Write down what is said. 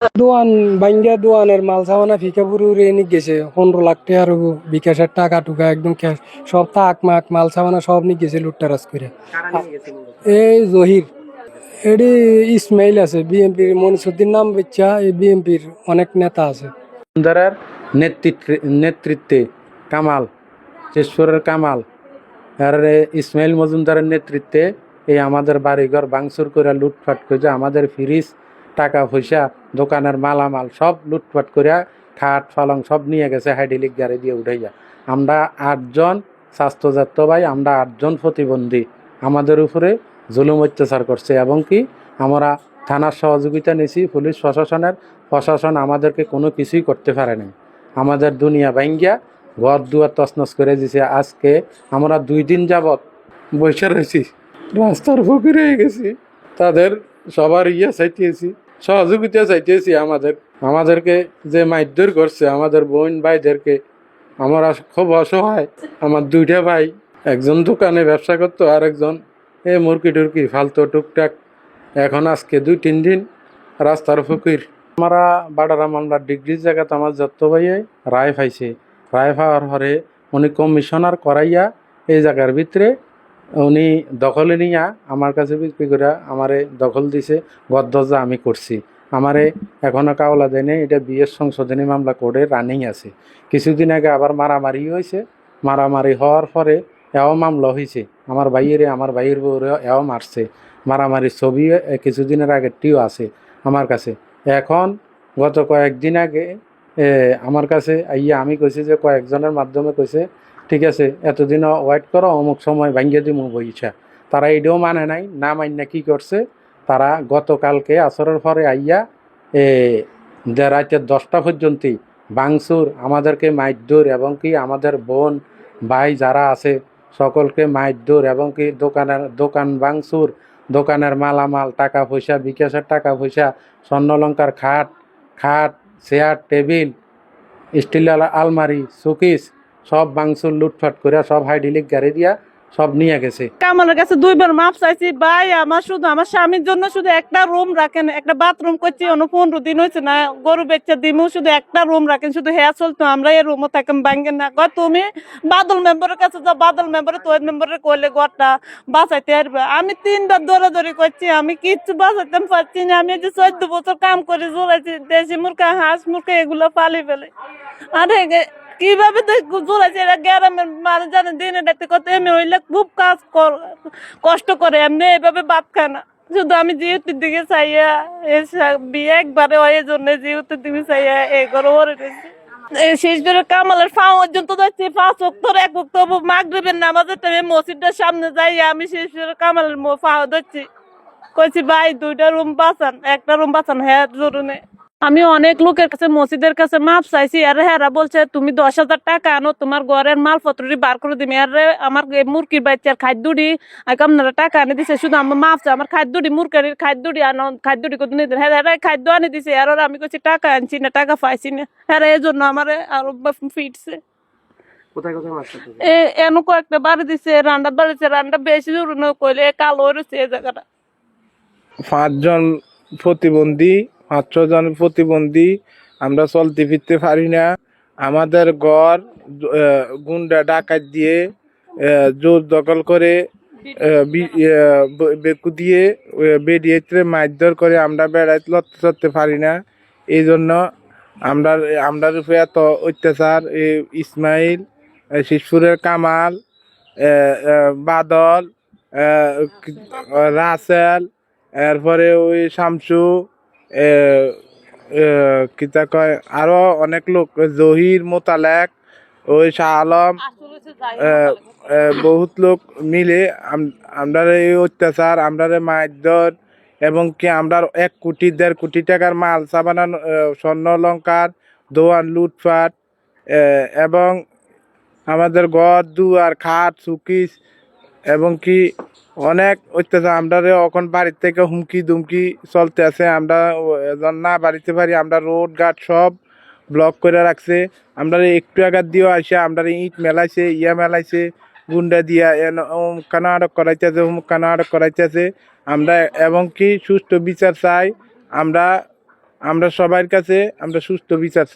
দোয়ান বাইঙ্গা দোয়ানের মাল সামানা ফিকা পুরো রেনি গেছে 15 লাখ টাকার বিকাশের টাকা টুকা একদম ক্যাশ সব তাক মাক মাল সামানা সব নিয়ে গেছে লুট্টারাজ করে। এই জহির এডি ইসমাইল আছে বিএনপির মনিসুদ্দিন নাম বেচ্চা এই বিএনপির অনেক নেতা আছে। মজুমদারের নেতৃত্বে কামাল চেশ্বরের কামাল আর ইসমাইল মজুমদারের নেতৃত্বে এই আমাদের বাড়িঘর ভাঙচুর করে লুটপাট করে আমাদের ফ্রিজ টাকা পয়সা দোকানের মালামাল সব লুটপাট করে খাট পালং সব নিয়ে গেছে হাইড্রোলিক গাড়ি দিয়ে উঠাইয়া। আমরা 8 জন স্বাস্থ্যজাত ভাই, আমরা 8 জন প্রতিবন্ধী, আমাদের উপরে জুলুম অত্যাচার করছে এবং কি আমরা থানার সহযোগিতা নিয়েছি, পুলিশ প্রশাসন আমাদেরকে কোনো কিছুই করতে পারে নাই। আমাদের দুনিয়া ভাঙ্গিয়া ঘর দুয়ার তছনছ করে দিছে। আজকে আমরা 2 দিন যাবৎ বসে রয়েছি, রাস্তার ফকির হয়ে গেছি। তাদের সবার চাইতেছি, সহযোগিতা চাইতেছি। আমাদেরকে যে মারধর করছে আমাদের বোন ভাইদেরকে, আমরা খুব অসহায়। আমার 2টা ভাই, একজন দোকানে ব্যবসা করতো আর একজন মুরগি টুরকি ফালতো টুকটাক। এখন আজকে 2-3 দিন রাস্তার ফকির। আমরা বাডারা মামলার ডিগ্রির জায়গাতে আমার যত ভাইয়ে রায় পাইছে। রায় পাওয়ার পরে উনি কমিশনার করাইয়া এই জায়গার ভিতরে উনি দখলে নিয়া আমার কাছে বিক্রি করে আমারে দখল দিছে। গদ্দজা আমি করছি, আমারে এখনো কাওলা দেয়নি। এটা বিয়ের সংশোধনী মামলা কোর্টে রানিং আছে। কিছুদিন আগে আবার মারামারি হয়েছে। মারামারি হওয়ার পরে এও মামলা হয়েছে। আমার ভাইয়ের বউরে এও মারছে। মারামারির ছবি কিছুদিনের আগেরটিও আছে আমার কাছে। এখন গত কয়েকদিন আগে আমার কাছে আইয়া আমি কইছি যে কয়েকজনের মাধ্যমে কইছে ঠিক আছে এতদিন ওয়েট করো, অমুক সময় ভাঙ্গিয়ে দিমু বইসা। তারা এটাও মানে নাই, না মাইনা কি করছে, তারা গতকালকে আসরের পরে আইয়া রাতে 10টা পর্যন্তই ভাঙচুর, আমাদেরকে মারধর এবং কি আমাদের বোন ভাই যারা আছে সকলকে মারধর এবং কি দোকান ভাঙচুর, দোকানের মালামাল টাকা পয়সা বিকাশের টাকা পয়সা স্বর্ণলঙ্কার খাট চেয়ার টেবিল স্টিলের আলমারি শোকেস সব ভাঙচুর লুটপাট করে সব হাইড্রোলিক গাড়ি দিয়া সব নিয়ে গেছে। কামালের কাছে 2বার মাপ চাইছি, ভাই আমার স্বামীর জন্য শুধু একটা রুম রাখেন, একটা বাথরুম করছি, 15 দিন হয়েছে না, গরু বেচা দিমু, শুধু একটা রুম রাখেন, শুধু হ্যাঁ চলতো, আমরা এই রুমও থাকেন ভাঙ্গেন না। তুমি বাদল মেম্বারের কাছে যাও, বাদল মেম্বারে তো মেম্বারে করলে ঘরটা বাঁচাইতে পারবে। আমি 3বার দৌড়াদৌড়ি করছি, আমি কিচ্ছু বাঁচাইতে পারছি না। আমি যে 14 বছর কাম করে জোড়াইছি, দেশি মুরগা হাঁস মুরগা এগুলো পালি ফেলে। আরে কিভাবে জোড়াইছে এরা গ্রামের মানুষ জানে, দিনে রাতে কত এমনি হইলে খুব কষ্ট করে, এমনি এভাবে ভাত খায় না। শুধু আমি জিউতির দিকে চাইয়া বিয়ে একবারে হয়, এই জন্য জিউতির দিকে চাইয়া এই ঘরে ওরে রয়েছে। শেষ করে কামালের ফাও পর্যন্ত যাচ্ছি, 5 ওয়াক্ত 1 ওয়াক্ত মাগরিবের নামাজের টাইমে মসজিদের সামনে যাই আমি শেষ করে কামালের ফাও ধরছি, কইছি ভাই 2টা রুম বাঁচান, একটা রুম বাঁচান, হ্যাঁ জরুরি। আমি অনেক লোকের কাছে মসজিদের কাছে মাপ চাইছি, আর হেরা বলছে তুমি 10,000 টাকা আনো, তোমার ঘরের মালপত্র বার করে দিবি। আর আমার মুরগির বাচ্চার খাদ্যটি আপনারা টাকা আনে দিছে, শুধু আমার মাপ চাই, আমার খাদ্যটি মুরগির খাদ্যটি আনো, খাদ্যটি কত নিয়ে দেন। হ্যাঁ খাদ্য আনে দিছে, আর আমি কইছি টাকা আনছি না, টাকা পাইছি না। হ্যাঁ এই জন্য আমার আরো ফিটছে। এনো কয়েকটা বাড়ি দিছে, রান্না বাড়িছে, রান্না বেশি দূর কইলে কালো হয়েছে এই জায়গাটা। 5 জন প্রতিবন্ধী, 5-6 জন প্রতিবন্ধী, আমরা চলতে ফিরতে পারি না। আমাদের ঘর গুন্ডা ডাকাত দিয়ে জোর দখল করে বেকু দিয়ে বেরিয়ে মারধর করে, আমরা বেড়াইতে লড়তে চড়তে পারি না। এই জন্য আমরা রূপে এত অত্যাচার। ইসমাইল, শিশপুরের কামাল, বাদল, রাসেল, এরপরে ওই শামসু, কিতা কয় আরো অনেক লোক, জহির, মোতালেক, ওই শাহ আলম, বহুত লোক মিলে আমরা এই অত্যাচার, আমরা মারধর এবং কি আমরা 1 কোটি 1.5 কোটি টাকার মাল সাবানান, স্বর্ণ অলঙ্কার, দোয়ান লুটপাট এবং আমাদের ঘর দুয়ার খাট সুকিস এবং কি অনেক অত্যাচার। আমরা এখন বাড়ির থেকে হুমকি দুমকি চলতে আছে। আমরা না বাড়িতে পারি, আমরা রোড ঘাট সব ব্লক করে রাখছে। আমরা একটু আঘাত দিয়েও আসে, আমরা ইট মেলাইছে, মেলাইছে, গুন্ডা দিয়া কানা আটক করাইতেছে, কানা আটক করাইতেছে। আমরা এবং কি সুষ্ঠু বিচার চাই। আমরা আমরা সবার কাছে আমরা সুস্থ বিচার চাই।